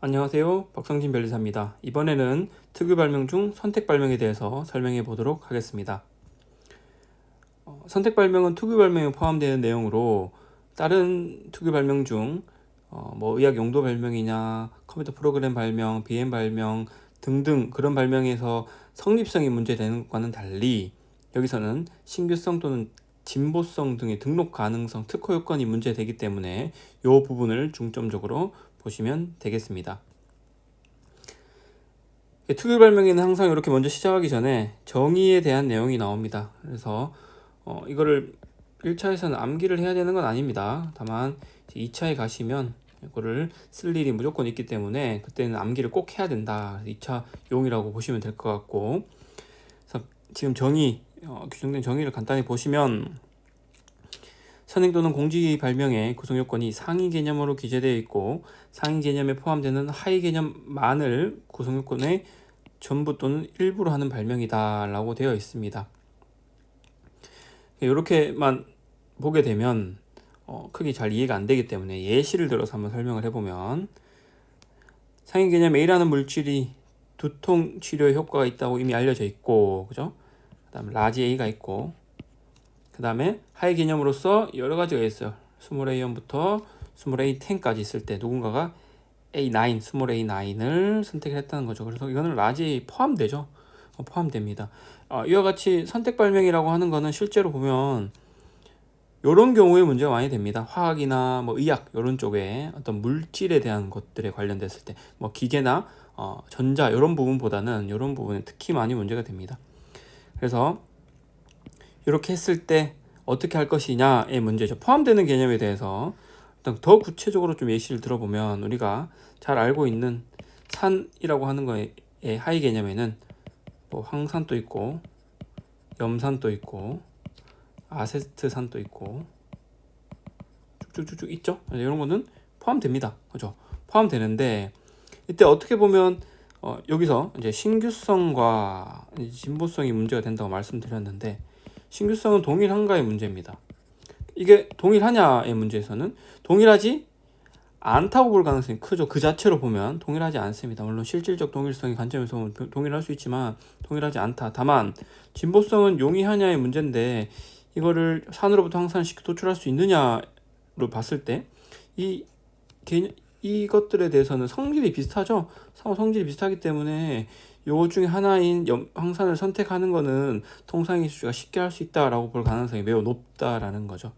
안녕하세요. 박성진 변리사입니다. 이번에는 특유 발명 중 선택 발명에 대해서 설명해 보도록 하겠습니다. 선택 발명은 특유 발명에 포함되는 내용으로 다른 특유 발명 중 의학 용도 발명이냐, 컴퓨터 프로그램 발명, BM 발명 등등 그런 발명에서 성립성이 문제되는 것과는 달리 여기서는 신규성 또는 진보성 등의 등록 가능성, 특허 요건이 문제되기 때문에 이 부분을 중점적으로 보시면 되겠습니다. 특유 발명에는 항상 이렇게 먼저 시작하기 전에 정의에 대한 내용이 나옵니다. 그래서 이거를 1차에서는 암기를 해야 되는 건 아닙니다. 다만 2차에 가시면 이거를 쓸 일이 무조건 있기 때문에 그때는 암기를 꼭 해야 된다. 2차 용이라고 보시면 될 것 같고, 그래서 지금 규정된 정의를 간단히 보시면 선행 또는 공지 발명의 구성 요건이 상위 개념으로 기재되어 있고 상위 개념에 포함되는 하위 개념만을 구성 요건의 전부 또는 일부로 하는 발명이다 라고 되어 있습니다. 이렇게만 보게 되면 크게 잘 이해가 안 되기 때문에 예시를 들어서 한번 설명을 해보면, 상위 개념 A라는 물질이 두통 치료에 효과가 있다고 이미 알려져 있고, 그죠? 그 다음에 라지 A가 있고, 그 다음에 하위 개념으로서 여러 가지가 있어요. 스몰 a1부터 스몰 a10까지 있을 때 누군가가 A9, 스몰 a9을 선택을 했다는 거죠. 그래서 이거는 라지에 포함되죠. 포함됩니다. 이와 같이 선택 발명이라고 하는 거는 실제로 보면 이런 경우에 문제가 많이 됩니다. 화학이나 의학 이런 쪽에 어떤 물질에 대한 것들에 관련됐을 때 기계나 전자 이런 부분보다는 이런 부분에 특히 많이 문제가 됩니다. 그래서 이렇게 했을 때 어떻게 할 것이냐의 문제죠. 포함되는 개념에 대해서 더 구체적으로 좀 예시를 들어보면, 우리가 잘 알고 있는 산이라고 하는 거의 하위 개념에는 황산도 있고 염산도 있고 아세트산도 있고 쭉쭉쭉 있죠. 이런 거는 포함됩니다. 그죠? 포함되는데 이때 어떻게 보면 여기서 이제 신규성과 진보성이 문제가 된다고 말씀드렸는데, 신규성은 동일한가의 문제입니다. 이게 동일하냐의 문제에서는 동일하지 않다고 볼 가능성이 크죠. 그 자체로 보면 동일하지 않습니다. 물론 실질적 동일성의 관점에서 보면 동일할 수 있지만 동일하지 않다. 다만 진보성은 용이하냐의 문제인데, 이거를 산으로부터 항산시켜 도출할 수 있느냐로 봤을 때 이것들에 대해서는 성질이 비슷하죠. 성질이 비슷하기 때문에 요 중에 하나인 황산을 선택하는 거는 통상의 수가 쉽게 할 수 있다라고 볼 가능성이 매우 높다라는 거죠.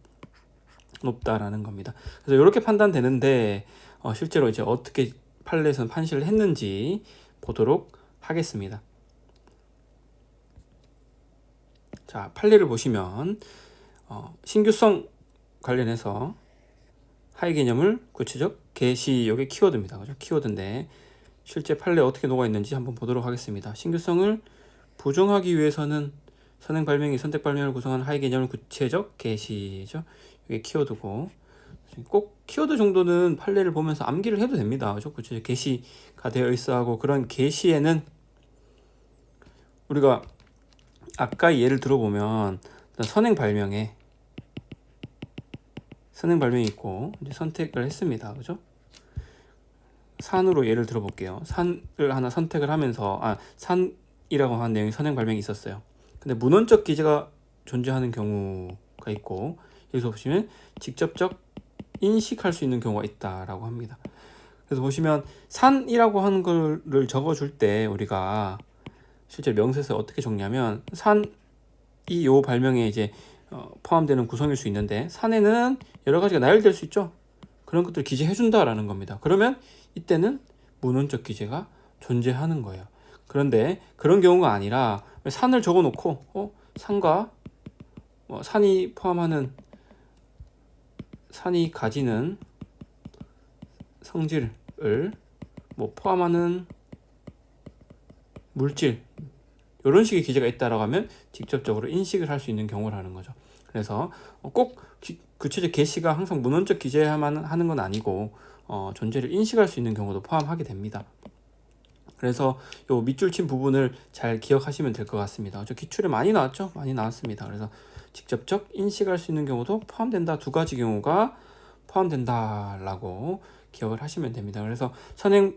높다라는 겁니다. 그래서 이렇게 판단되는데 실제로 이제 어떻게 판례에서는 판시를 했는지 보도록 하겠습니다. 자, 판례를 보시면 신규성 관련해서 하위 개념을 구체적 개시, 요게 키워드입니다. 그죠? 키워드인데 실제 판례 어떻게 녹아 있는지 한번 보도록 하겠습니다. 신규성을 부정하기 위해서는 선행 발명이 선택 발명을 구성하는 하위 개념을 구체적 개시죠. 이게 키워드고, 꼭 키워드 정도는 판례를 보면서 암기를 해도 됩니다. 그죠? 구체적 개시가 되어 있어 하고, 그런 개시에는 우리가 아까 예를 들어보면 선행 발명이 있고 이제 선택을 했습니다. 그죠? 산으로 예를 들어볼게요. 산을 하나 선택을 하면서 산이라고 하는 내용이 선행 발명이 있었어요. 근데 문헌적 기재가 존재하는 경우가 있고, 여기서 보시면 직접적 인식할 수 있는 경우가 있다라고 합니다. 그래서 보시면 산이라고 하는 거를 적어줄 때 우리가 실제 명세서에 어떻게 적냐면, 산이 요 발명에 이제 포함되는 구성일 수 있는데, 산에는 여러 가지가 나열될 수 있죠. 그런 것들 기재해 준다라는 겁니다. 그러면 이때는 문헌적 기재가 존재하는 거예요. 그런데 그런 경우가 아니라 산을 적어 놓고 산과 산이 가지는 성질을 포함하는 물질, 이런 식의 기재가 있다라고 하면 직접적으로 인식을 할 수 있는 경우라는 거죠. 그래서 꼭 구체적 개시가 항상 문헌적 기재야만 하는 건 아니고 존재를 인식할 수 있는 경우도 포함하게 됩니다. 그래서 요 밑줄 친 부분을 잘 기억하시면 될 것 같습니다. 저 기출에 많이 나왔죠? 많이 나왔습니다. 그래서 직접적 인식할 수 있는 경우도 포함된다. 두 가지 경우가 포함된다라고 기억을 하시면 됩니다. 그래서 선행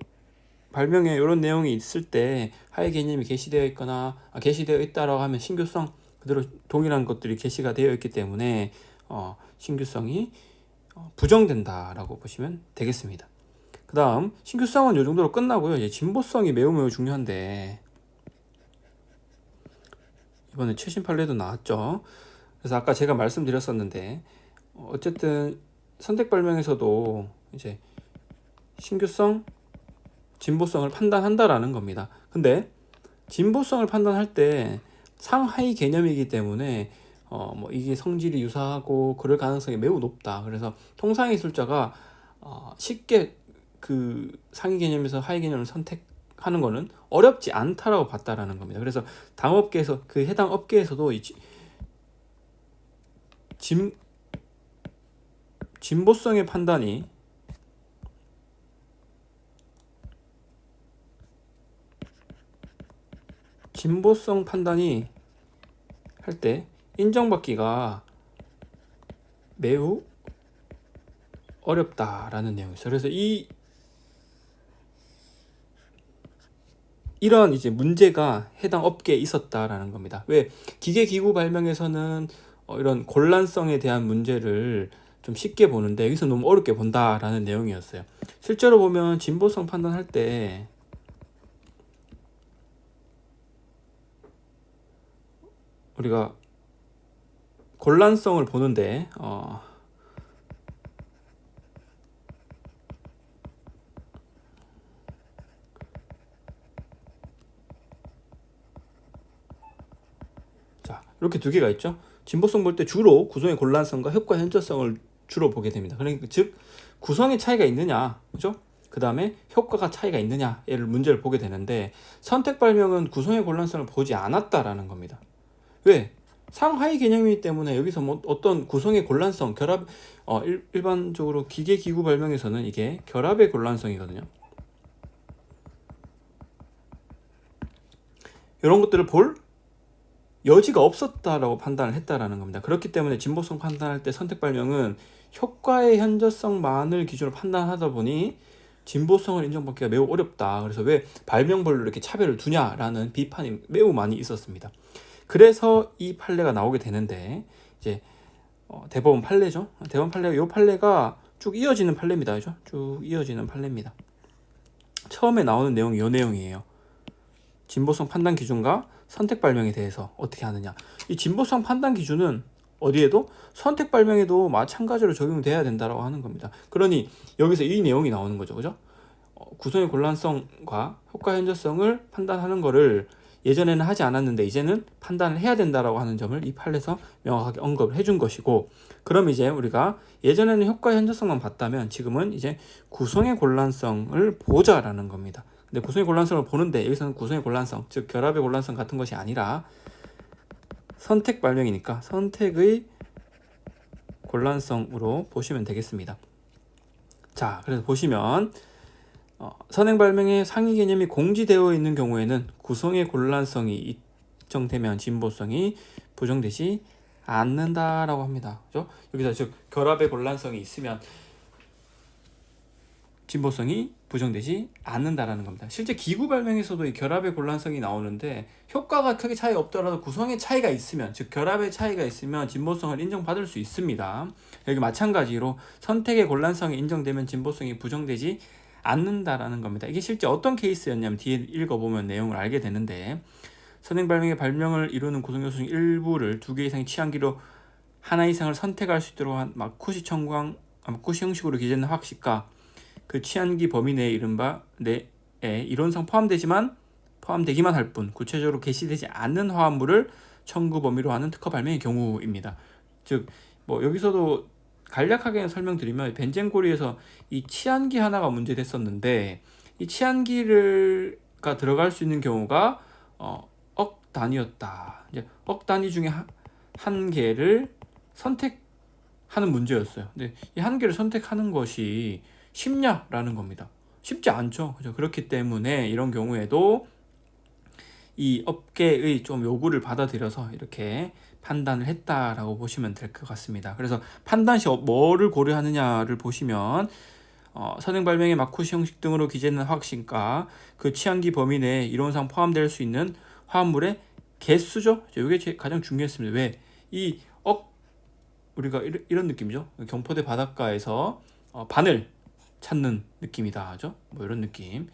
발명에 이런 내용이 있을 때 하위 개념이 게시되어 있거나 게시되어 있다라고 하면 신규성 그대로 동일한 것들이 게시가 되어 있기 때문에 신규성이 부정된다라고 보시면 되겠습니다. 그 다음 신규성은 이 정도로 끝나고요. 이제 진보성이 매우 중요한데 이번에 최신 판례도 나왔죠. 그래서 아까 제가 말씀드렸었는데 어쨌든 선택 발명에서도 이제 신규성, 진보성을 판단한다라는 겁니다. 근데 진보성을 판단할 때 상하이 개념이기 때문에 뭐 이게 성질이 유사하고 그럴 가능성이 매우 높다. 그래서 통상이술자가 쉽게 그 상위 개념에서 하위 개념을 선택하는 거는 어렵지 않다라고 봤다라는 겁니다. 그래서 당업계에서 그 해당 업계에서도 이 진보성의 판단이 진보성 판단이 할 때 인정받기가 매우 어렵다라는 내용이 있어요. 그래서 이런 이제 문제가 해당 업계에 있었다라는 겁니다. 왜 기계기구 발명에서는 이런 곤란성에 대한 문제를 좀 쉽게 보는데 여기서 너무 어렵게 본다라는 내용이었어요. 실제로 보면 진보성 판단할 때 우리가 곤란성을 보는데 자 이렇게 두 개가 있죠. 진보성 볼 때 주로 구성의 곤란성과 효과 현저성을 주로 보게 됩니다. 그러니까 즉 구성의 차이가 있느냐, 그죠? 그 다음에 효과가 차이가 있느냐를 문제를 보게 되는데 선택 발명은 구성의 곤란성을 보지 않았다라는 겁니다. 왜? 상하이 개념이기 때문에 여기서 뭐 어떤 구성의 곤란성, 결합, 일반적으로 기계기구 발명에서는 이게 결합의 곤란성이거든요. 이런 것들을 볼 여지가 없었다라고 판단을 했다라는 겁니다. 그렇기 때문에 진보성 판단할 때 선택 발명은 효과의 현저성만을 기준으로 판단하다 보니 진보성을 인정받기가 매우 어렵다. 그래서 왜 발명별로 이렇게 차별을 두냐라는 비판이 매우 많이 있었습니다. 그래서 이 판례가 나오게 되는데 이제 대법원 판례죠. 대법원 판례가 이 판례가 쭉 이어지는 판례입니다. 그죠? 쭉 이어지는 판례입니다. 처음에 나오는 내용이 이 내용이에요. 진보성 판단 기준과 선택 발명에 대해서 어떻게 하느냐. 이 진보성 판단 기준은 어디에도 선택 발명에도 마찬가지로 적용돼야 된다라고 하는 겁니다. 그러니 여기서 이 내용이 나오는 거죠. 그죠? 구성의 곤란성과 효과 현저성을 판단하는 거를 예전에는 하지 않았는데 이제는 판단을 해야 된다라고 하는 점을 이 판례에서 명확하게 언급을 해준 것이고, 그럼 이제 우리가 예전에는 효과 현저성만 봤다면 지금은 이제 구성의 곤란성을 보자라는 겁니다. 근데 구성의 곤란성을 보는데 여기서는 구성의 곤란성, 즉 결합의 곤란성 같은 것이 아니라 선택 발명이니까 선택의 곤란성으로 보시면 되겠습니다. 자, 그래서 보시면 선행 발명의 상위 개념이 공지되어 있는 경우에는 구성의 곤란성이 입증되면 진보성이 부정되지 않는다라고 합니다. 그죠? 여기서 즉 결합의 곤란성이 있으면 진보성이 부정되지 않는다라는 겁니다. 실제 기구 발명에서도 이 결합의 곤란성이 나오는데 효과가 크게 차이 없더라도 구성의 차이가 있으면, 즉 결합의 차이가 있으면 진보성을 인정받을 수 있습니다. 여기 마찬가지로 선택의 곤란성이 인정되면 진보성이 부정되지 않는다라는 겁니다. 이게 실제 어떤 케이스였냐면 뒤에 읽어보면 내용을 알게 되는데, 선행 발명의 발명을 이루는 구성 요소 중 일부를 2개 이상의 치환기로 하나 이상을 선택할 수 있도록 한 마쿠시 청구한 마쿠시 형식으로 기재된 확식과 그 치환기 범위 내에 이른바 내에 이론상 포함되기만 할 뿐 구체적으로 게시되지 않는 화합물을 청구 범위로 하는 특허 발명의 경우입니다. 즉 뭐 여기서도 간략하게 설명드리면 벤젠고리에서 이 치환기 하나가 문제됐었는데 이 치환기가 들어갈 수 있는 경우가 억 단위였다. 이제 억 단위 중에 한 개를 선택하는 문제였어요. 근데 이 한 개를 선택하는 것이 쉽냐라는 겁니다. 쉽지 않죠. 그죠? 그렇기 때문에 이런 경우에도 이 업계의 좀 요구를 받아들여서 이렇게 판단을 했다라고 보시면 될 것 같습니다. 그래서 판단 시 뭐를 고려하느냐를 보시면 선행 발명의 마쿠시 형식 등으로 기재된 화학식과 그 취향기 범위 내에 이론상 포함될 수 있는 화합물의 개수죠. 이게 가장 중요했습니다. 왜? 우리가 이런 느낌이죠. 경포대 바닷가에서 바늘 찾는 느낌이다 하죠. 뭐 이런 느낌.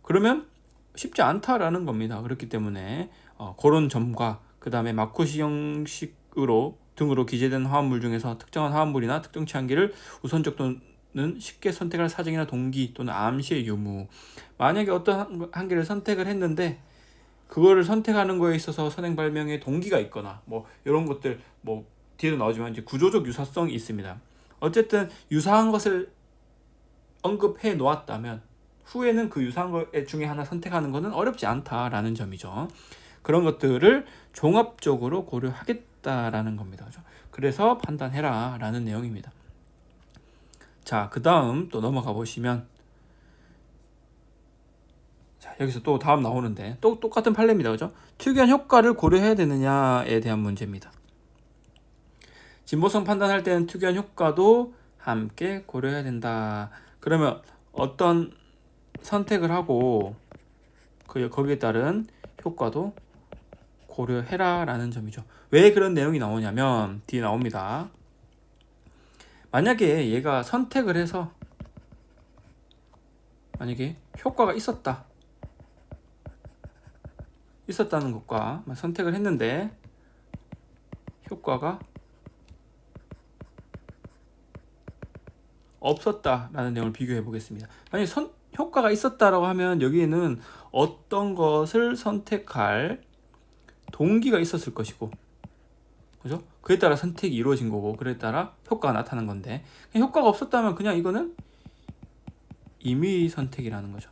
그러면 쉽지 않다라는 겁니다. 그렇기 때문에 그런 점과 그 다음에 마쿠시 형식으로 등으로 기재된 화합물 중에서 특정한 화합물이나 특정 취향기를 우선적 또는 쉽게 선택할 사정이나 동기 또는 암시의 유무. 만약에 어떤 한 개를 선택을 했는데 그거를 선택하는 거에 있어서 선행 발명의 동기가 있거나 뭐 이런 것들 뭐 뒤에도 나오지만 이제 구조적 유사성이 있습니다. 어쨌든 유사한 것을 언급해 놓았다면 후에는 그 유사한 것 중에 하나 선택하는 것은 어렵지 않다라는 점이죠. 그런 것들을 종합적으로 고려하겠다라는 겁니다. 그래서 판단해라 라는 내용입니다. 자, 그 다음 또 넘어가 보시면, 자, 여기서 또 다음 나오는데 또 똑같은 판례입니다. 그죠? 특이한 효과를 고려해야 되느냐에 대한 문제입니다. 진보성 판단할 때는 특이한 효과도 함께 고려해야 된다. 그러면 어떤 선택을 하고 거기에 따른 효과도 고려해라 라는 점이죠. 왜 그런 내용이 나오냐면 뒤에 나옵니다. 만약에 얘가 선택을 해서 만약에 효과가 있었다는 것과 선택을 했는데 효과가 없었다라는 내용을 비교해 보겠습니다. 만약에 효과가 있었다라고 하면 여기에는 어떤 것을 선택할 동기가 있었을 것이고, 그죠? 그에 따라 선택이 이루어진 거고, 그에 따라 효과가 나타난 건데, 효과가 없었다면 그냥 이거는 임의 선택이라는 거죠.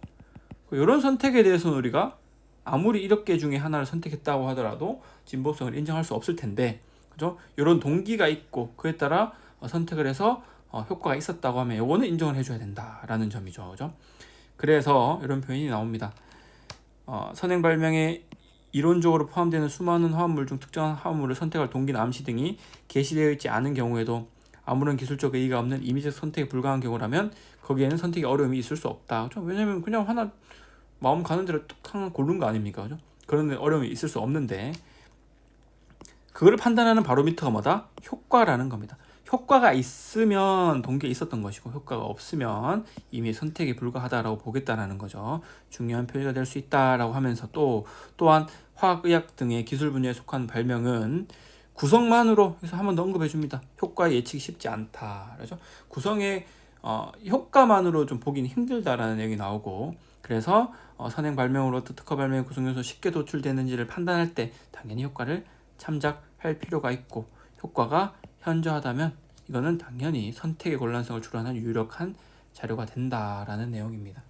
이런 선택에 대해서는 우리가 아무리 이렇게 중에 하나를 선택했다고 하더라도 진보성을 인정할 수 없을 텐데, 그죠? 이런 동기가 있고 그에 따라 선택을 해서 효과가 있었다고 하면 이거는 인정을 해줘야 된다라는 점이죠. 그죠? 그래서 이런 표현이 나옵니다. 선행 발명에 이론적으로 포함되는 수많은 화합물 중 특정한 화합물을 선택할 동기나 암시 등이 게시되어 있지 않은 경우에도 아무런 기술적 의의가 없는 임의적 선택에 불과한 경우라면 거기에는 선택의 어려움이 있을 수 없다. 그렇죠? 왜냐면 그냥 하나 마음 가는 대로 뚝 하나 고른 거 아닙니까? 그죠? 그런 어려움이 있을 수 없는데 그걸 판단하는 바로미터가 뭐다? 효과라는 겁니다. 효과가 있으면 동기에 있었던 것이고 효과가 없으면 이미 선택에 불과하다라고 보겠다라는 거죠. 중요한 표시가 될 수 있다라고 하면서 또한 화학의학 등의 기술 분야에 속한 발명은 구성만으로 해서 한 번 더 언급해 줍니다. 효과 예측이 쉽지 않다. 그렇죠? 구성의 효과만으로 좀 보기는 힘들다라는 내용이 나오고 그래서 선행 발명으로부터 특허 발명의 구성 요소 쉽게 도출되는지를 판단할 때 당연히 효과를 참작할 필요가 있고 효과가 현저하다면 이거는 당연히 선택의 곤란성을 줄여는 유력한 자료가 된다라는 내용입니다.